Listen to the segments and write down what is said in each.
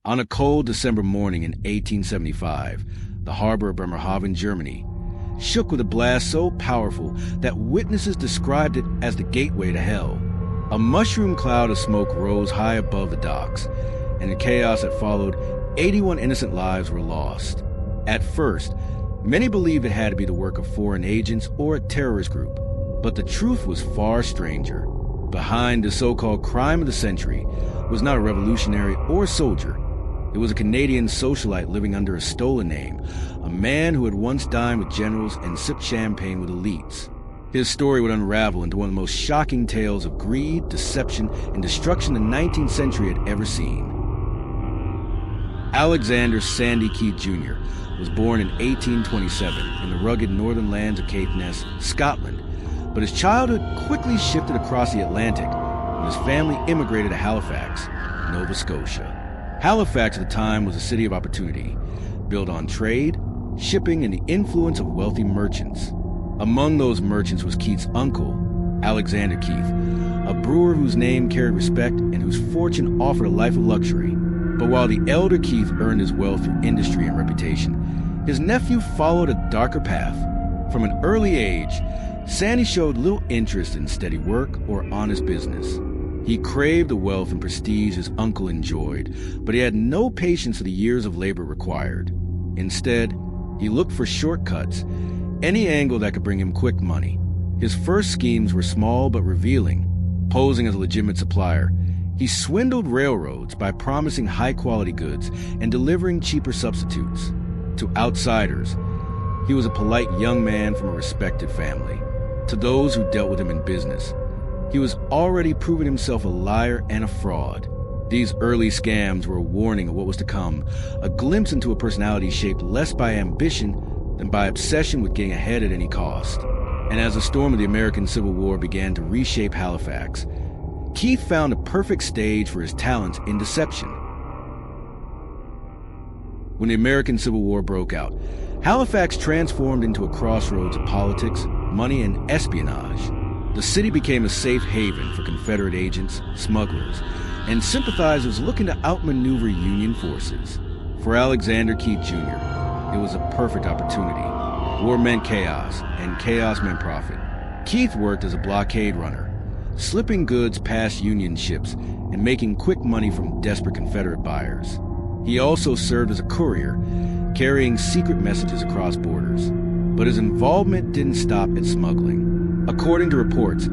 On a cold December morning in 1875, the harbor of Bremerhaven, Germany, shook with a blast so powerful that witnesses described it as the gateway to hell. A mushroom cloud of smoke rose high above the docks, and in the chaos that followed, 81 innocent lives were lost. At first, many believed it had to be the work of foreign agents or a terrorist group, but the truth was far stranger. Behind the so-called crime of the century was not a revolutionary or a soldier. It was a Canadian socialite living under a stolen name, a man who had once dined with generals and sipped champagne with elites. His story would unravel into one of the most shocking tales of greed, deception, and destruction the 19th century had ever seen. Alexander Sandy Keith Jr. was born in 1827 in the rugged northern lands of Caithness, Scotland, but his childhood quickly shifted across the Atlantic when his family immigrated to Halifax, Nova Scotia. Halifax at the time was a city of opportunity, built on trade, shipping, and the influence of wealthy merchants. Among those merchants was Keith's uncle, Alexander Keith, a brewer whose name carried respect and whose fortune offered a life of luxury. But while the elder Keith earned his wealth through industry and reputation, his nephew followed a darker path. From an early age, Sandy showed little interest in steady work or honest business. He craved the wealth and prestige his uncle enjoyed, but he had no patience for the years of labor required. Instead, he looked for shortcuts, any angle that could bring him quick money. His first schemes were small but revealing. Posing as a legitimate supplier, he swindled railroads by promising high-quality goods and delivering cheaper substitutes. To outsiders, he was a polite young man from a respected family. To those who dealt with him in business, he was already proving himself a liar and a fraud. These early scams were a warning of what was to come, a glimpse into a personality shaped less by ambition than by obsession with getting ahead at any cost. And as the storm of the American Civil War began to reshape Halifax, Keith found a perfect stage for his talents in deception. When the American Civil War broke out, Halifax transformed into a crossroads of politics, money, and espionage. The city became a safe haven for Confederate agents, smugglers, and sympathizers looking to outmaneuver Union forces. For Alexander Keith Jr., it was a perfect opportunity. War meant chaos, and chaos meant profit. Keith worked as a blockade runner, slipping goods past Union ships and making quick money from desperate Confederate buyers. He also served as a courier, carrying secret messages across borders. But his involvement didn't stop at smuggling. According to reports,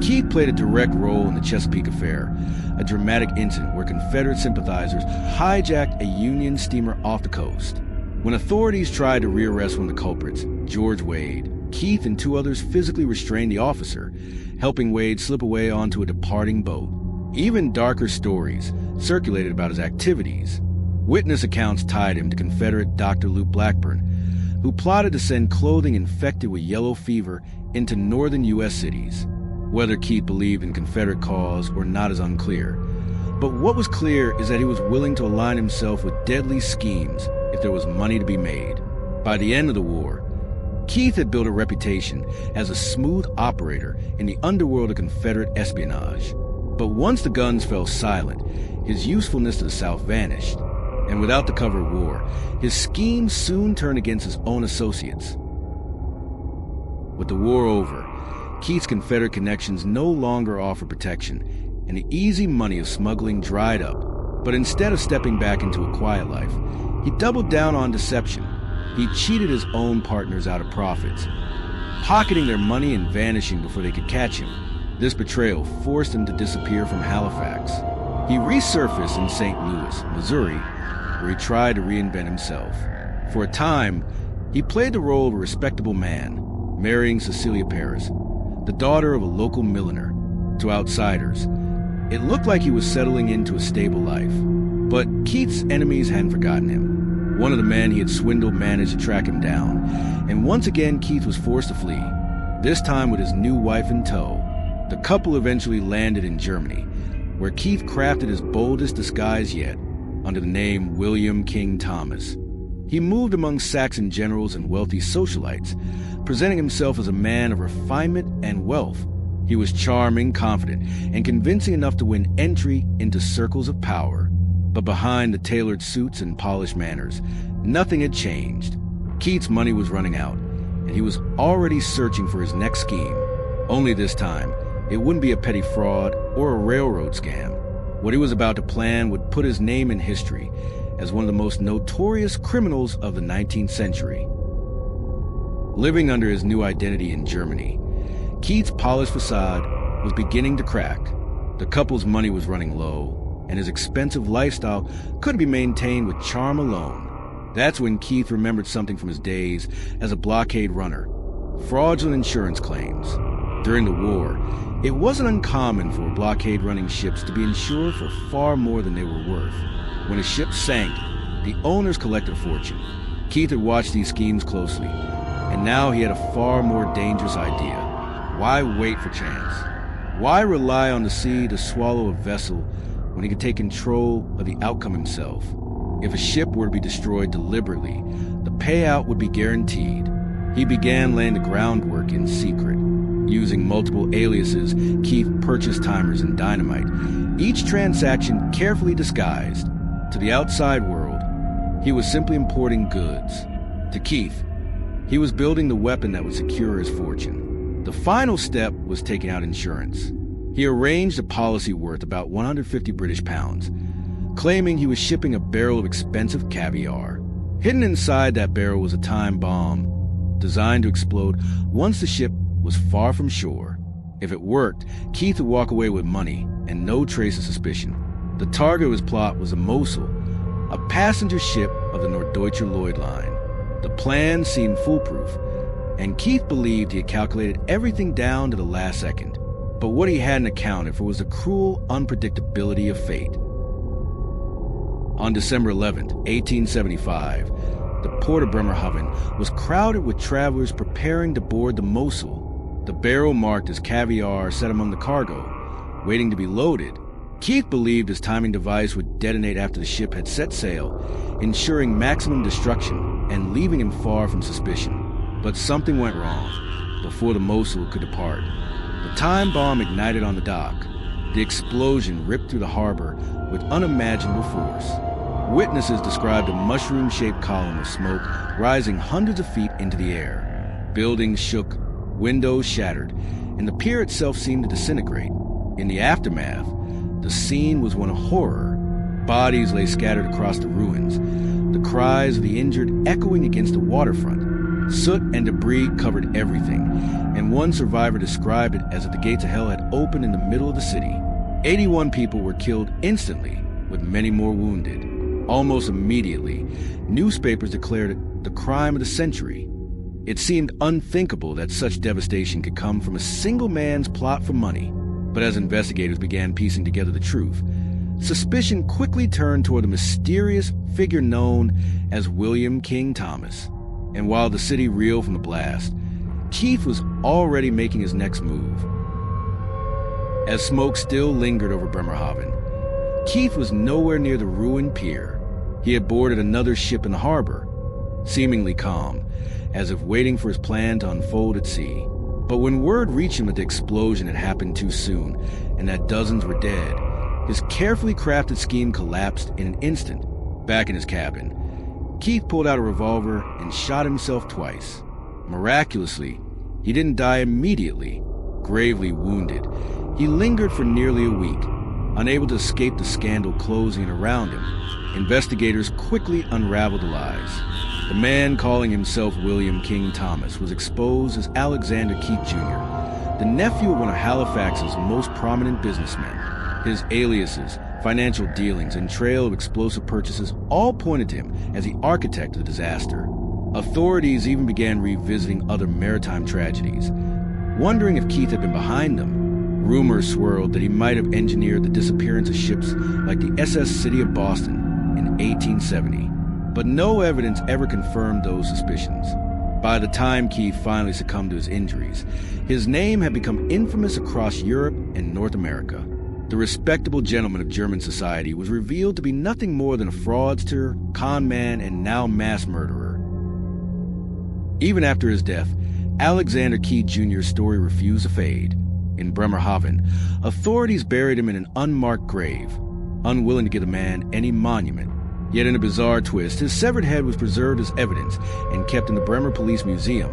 Keith played a direct role in the Chesapeake Affair, a dramatic incident where Confederate sympathizers hijacked a Union steamer off the coast. When authorities tried to rearrest one of the culprits, George Wade, Keith and two others physically restrained the officer, helping Wade slip away onto a departing boat. Even darker stories circulated about his activities. Witness accounts tied him to Confederate Dr. Luke Blackburn, who plotted to send clothing infected with yellow fever into northern U.S. cities. Whether Keith believed in Confederate cause or not is unclear, but what was clear is that he was willing to align himself with deadly schemes if there was money to be made. By the end of the war, Keith had built a reputation as a smooth operator in the underworld of Confederate espionage. But once the guns fell silent, his usefulness to the South vanished. And without the cover of war, his schemes soon turned against his own associates. With the war over, Keith's Confederate connections no longer offered protection, and the easy money of smuggling dried up. But instead of stepping back into a quiet life, he doubled down on deception. He cheated his own partners out of profits, pocketing their money and vanishing before they could catch him. This betrayal forced him to disappear from Halifax. He resurfaced in St. Louis, Missouri, where he tried to reinvent himself. For a time, he played the role of a respectable man, marrying Cecilia Paris, the daughter of a local milliner. To outsiders, it looked like he was settling into a stable life. But Keith's enemies hadn't forgotten him. One of the men he had swindled managed to track him down, and once again Keith was forced to flee, this time with his new wife in tow. The couple eventually landed in Germany, where Keith crafted his boldest disguise yet, under the name William King Thomas. He moved among Saxon generals and wealthy socialites, presenting himself as a man of refinement and wealth. He was charming, confident, and convincing enough to win entry into circles of power. But behind the tailored suits and polished manners, nothing had changed. Keith's money was running out, and he was already searching for his next scheme. Only this time, it wouldn't be a petty fraud or a railroad scam. What he was about to plan would put his name in history as one of the most notorious criminals of the 19th century. Living under his new identity in Germany, Keith's polished facade was beginning to crack. The couple's money was running low, and his expensive lifestyle couldn't be maintained with charm alone. That's when Keith remembered something from his days as a blockade runner: fraudulent insurance claims. During the war, it wasn't uncommon for blockade-running ships to be insured for far more than they were worth. When a ship sank, the owners collected a fortune. Keith had watched these schemes closely, and now he had a far more dangerous idea. Why wait for chance? Why rely on the sea to swallow a vessel when he could take control of the outcome himself? If a ship were to be destroyed deliberately, the payout would be guaranteed. He began laying the groundwork in secret. Using multiple aliases, Keith purchased timers and dynamite, each transaction carefully disguised. To the outside world, he was simply importing goods. To Keith, he was building the weapon that would secure his fortune. The final step was taking out insurance. He arranged a policy worth about 150 British pounds, claiming he was shipping a barrel of expensive caviar. Hidden inside that barrel was a time bomb, designed to explode once the ship was far from shore. If it worked, Keith would walk away with money and no trace of suspicion. The target of his plot was a Mosel, a passenger ship of the Norddeutscher Lloyd Line. The plan seemed foolproof, and Keith believed he had calculated everything down to the last second. But what he hadn't accounted for was the cruel unpredictability of fate. On December 11th, 1875, the port of Bremerhaven was crowded with travelers preparing to board the Mosel. The barrel marked as caviar sat among the cargo, waiting to be loaded. Keith believed his timing device would detonate after the ship had set sail, ensuring maximum destruction and leaving him far from suspicion. But something went wrong before the Mosel could depart. The time bomb ignited on the dock. The explosion ripped through the harbor with unimaginable force. Witnesses described a mushroom-shaped column of smoke rising hundreds of feet into the air. Buildings shook, windows shattered, and the pier itself seemed to disintegrate. In the aftermath, the scene was one of horror. Bodies lay scattered across the ruins, the cries of the injured echoing against the waterfront. Soot and debris covered everything, and one survivor described it as if the gates of hell had opened in the middle of the city. 81 people were killed instantly, with many more wounded. Almost immediately, newspapers declared it the crime of the century. It seemed unthinkable that such devastation could come from a single man's plot for money. But as investigators began piecing together the truth, suspicion quickly turned toward the mysterious figure known as William King Thomas. And while the city reeled from the blast, Keith was already making his next move. As smoke still lingered over Bremerhaven, Keith was nowhere near the ruined pier. He had boarded another ship in the harbor, seemingly calm, as if waiting for his plan to unfold at sea. But when word reached him that the explosion had happened too soon and that dozens were dead, his carefully crafted scheme collapsed in an instant. Back in his cabin, Keith pulled out a revolver and shot himself twice. Miraculously, he didn't die immediately. Gravely wounded, he lingered for nearly a week, unable to escape the scandal closing around him. Investigators quickly unraveled the lies. The man calling himself William King Thomas was exposed as Alexander Keith Jr., the nephew of one of Halifax's most prominent businessmen. His aliases, financial dealings, and trail of explosive purchases all pointed to him as the architect of the disaster. Authorities even began revisiting other maritime tragedies, wondering if Keith had been behind them. Rumors swirled that he might have engineered the disappearance of ships like the SS City of Boston in 1870, but no evidence ever confirmed those suspicions. By the time Keith finally succumbed to his injuries, his name had become infamous across Europe and North America. The respectable gentleman of German society was revealed to be nothing more than a fraudster, con man, and now mass murderer. Even after his death, Alexander Keith Jr.'s story refused to fade. In Bremerhaven, authorities buried him in an unmarked grave. unwilling to give the man any monument. Yet in a bizarre twist, his severed head was preserved as evidence and kept in the Bremer Police Museum,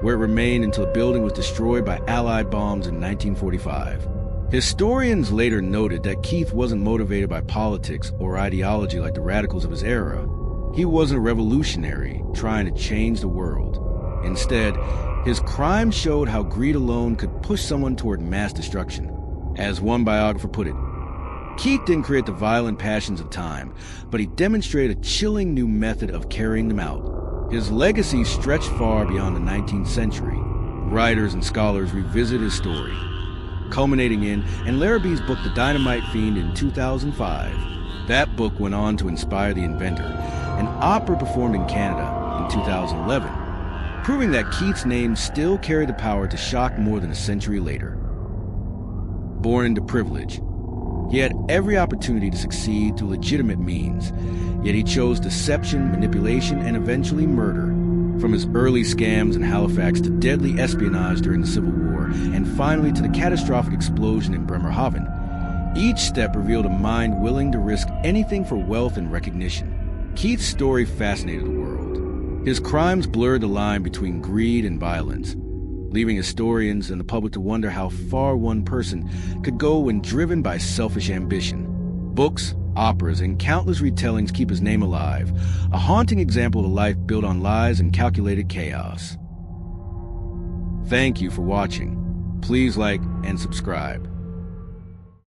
where it remained until the building was destroyed by Allied bombs in 1945. Historians later noted that Keith wasn't motivated by politics or ideology like the radicals of his era. He wasn't a revolutionary trying to change the world. Instead, his crime showed how greed alone could push someone toward mass destruction. As one biographer put it, Keith didn't create the violent passions of time, but he demonstrated a chilling new method of carrying them out. His legacy stretched far beyond the 19th century. Writers and scholars revisit his story, culminating in Larrabee's book The Dynamite Fiend in 2005. That book went on to inspire The Inventor, an opera performed in Canada in 2011, proving that Keith's name still carried the power to shock more than a century later. Born into privilege, he had every opportunity to succeed through legitimate means, yet he chose deception, manipulation, and eventually murder. From his early scams in Halifax to deadly espionage during the Civil War, and finally to the catastrophic explosion in Bremerhaven, each step revealed a mind willing to risk anything for wealth and recognition. Keith's story fascinated the world. His crimes blurred the line between greed and violence, leaving historians and the public to wonder how far one person could go when driven by selfish ambition. Books, operas, and countless retellings keep his name alive, a haunting example of a life built on lies and calculated chaos. Thank you for watching. Please like and subscribe.